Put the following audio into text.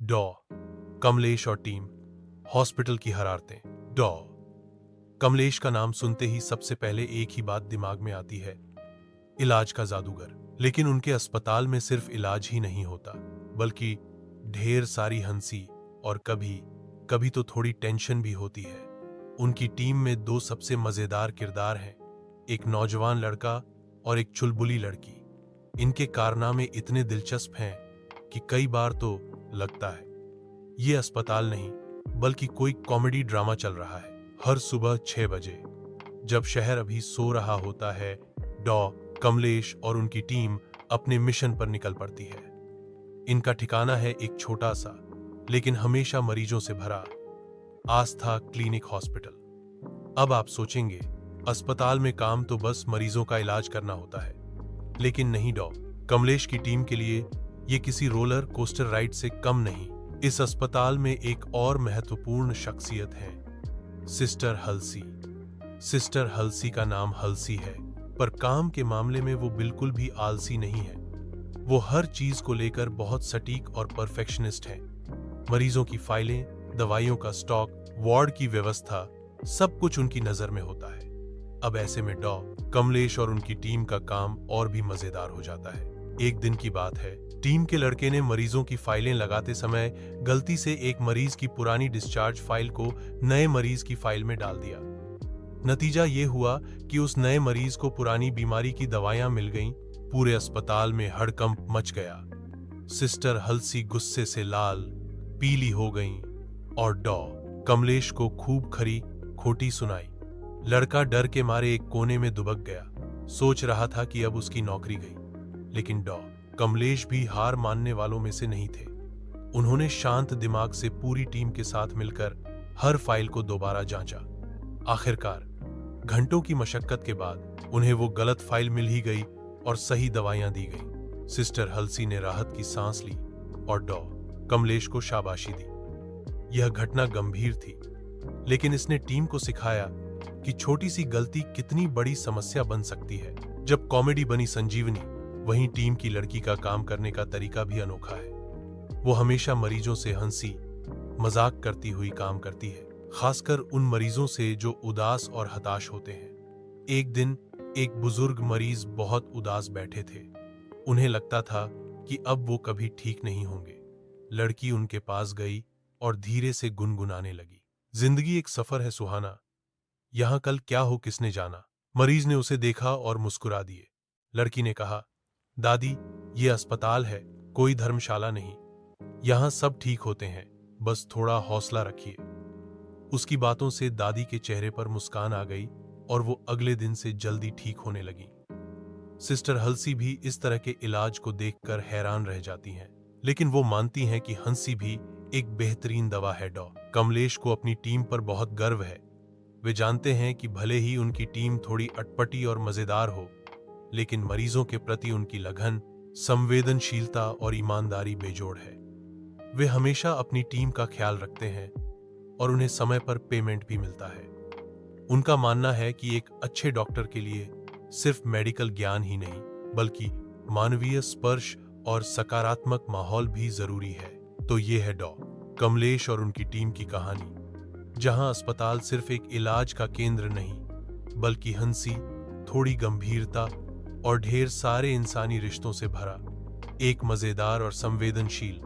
डॉ कमलेश और team, hospital की हरारतें। डॉ कमलेश का नाम सुनते ही सबसे पहले एक ही बात दिमाग में आती है, इलाज का जादूगर। लेकिन उनके अस्पताल में सिर्फ इलाज ही नहीं होता, बल्कि ढेर सारी हंसी और कभी कभी तो थोड़ी टेंशन भी होती है। उनकी टीम में दो सबसे मजेदार किरदार हैं, एक नौजवान लड़का और एक चुलबुली लड़की। इनके कारनामे इतने दिलचस्प हैं कि कई बार तो लगता है ये अस्पताल नहीं बल्कि कोई कॉमेडी ड्रामा चल रहा है। हर सुबह 6 बजे, जब शहर अभी सो रहा होता है, डॉ कमलेश और उनकी टीम अपने मिशन पर निकल पड़ती है। इनका ठिकाना है एक छोटा सा लेकिन हमेशा मरीजों से भरा आस्था क्लिनिक हॉस्पिटल। अब आप सोचेंगे, अस्पताल में काम तो बस मरीजों का इलाज करना होता है, लेकिन नहीं, डॉ कमलेश की टीम के लिए ये किसी रोलर कोस्टर राइड से कम नहीं। इस अस्पताल में एक और महत्वपूर्ण शख्सियत है, सिस्टर हल्सी। सिस्टर हल्सी का नाम हल्सी है, पर काम के मामले में वो बिल्कुल भी आलसी नहीं है। वो हर चीज को लेकर बहुत सटीक और परफेक्शनिस्ट है। मरीजों की फाइलें, दवाइयों का स्टॉक, वार्ड की व्यवस्था, सब कुछ उनकी नजर में होता है। अब ऐसे में डॉ कमलेश और उनकी टीम का काम और भी मजेदार हो जाता है। एक दिन की बात है, टीम के लड़के ने मरीजों की फाइलें लगाते समय गलती से एक मरीज की पुरानी डिस्चार्ज फाइल को नए मरीज की फाइल में डाल दिया। नतीजा ये हुआ कि उस नए मरीज को पुरानी बीमारी की दवाइयां मिल गईं। पूरे अस्पताल में हड़कंप मच गया। सिस्टर हल्सी गुस्से से लाल पीली हो गईं और डॉ कमलेश को खूब खरी खोटी सुनाई। लड़का डर के मारे एक कोने में दुबक गया, सोच रहा था कि अब उसकी नौकरी गई। लेकिन डॉ कमलेश भी हार मानने वालों में से नहीं थे। उन्होंने शांत दिमाग से पूरी टीम के साथ मिलकर हर फाइल को दोबारा जांचा। आखिरकार घंटों की मशक्कत के बाद उन्हें वो गलत फाइल मिल ही गई और सही दवाइयां दी गई। सिस्टर हल्सी ने राहत की सांस ली और डॉ कमलेश को शाबाशी दी। यह घटना गंभीर थी, लेकिन इसने टीम को सिखाया कि छोटी सी गलती कितनी बड़ी समस्या बन सकती है। जब कॉमेडी बनी संजीवनी, वहीं टीम की लड़की का काम करने का तरीका भी अनोखा है। वो हमेशा मरीजों से हंसी मजाक करती हुई काम करती है, खासकर उन मरीजों से जो उदास और हताश होते हैं। एक दिन एक बुजुर्ग मरीज बहुत उदास बैठे थे। उन्हें लगता था कि अब वो कभी ठीक नहीं होंगे। लड़की उनके पास गई और धीरे से गुनगुनाने लगी, जिंदगी एक सफर है सुहाना, यहां कल क्या हो किसने जाना। मरीज ने उसे देखा और मुस्कुरा दिए। लड़की ने कहा, दादी, ये अस्पताल है, कोई धर्मशाला नहीं। यहां सब ठीक होते हैं, बस थोड़ा हौसला रखिए। उसकी बातों से दादी के चेहरे पर मुस्कान आ गई और वो अगले दिन से जल्दी ठीक होने लगी। सिस्टर हल्सी भी इस तरह के इलाज को देखकर हैरान रह जाती हैं, लेकिन वो मानती हैं कि हंसी भी एक बेहतरीन दवा है। डॉ कमलेश को अपनी टीम पर बहुत गर्व है। वे जानते हैं कि भले ही उनकी टीम थोड़ी अटपटी और मजेदार हो, लेकिन मरीजों के प्रति उनकी लगन, संवेदनशीलता और ईमानदारी बेजोड़ है। वे हमेशा अपनी टीम का ख्याल रखते हैं और उन्हें समय पर पेमेंट भी मिलता है। उनका मानना है कि एक अच्छे डॉक्टर के लिए सिर्फ मेडिकल ज्ञान ही नहीं, बल्कि मानवीय स्पर्श और सकारात्मक माहौल भी जरूरी है। तो ये है डॉ कमलेश और उनकी टीम की कहानी, जहां अस्पताल सिर्फ एक इलाज का केंद्र नहीं, बल्कि हंसी, थोड़ी गंभीरता और ढेर सारे इंसानी रिश्तों से भरा एक मजेदार और संवेदनशील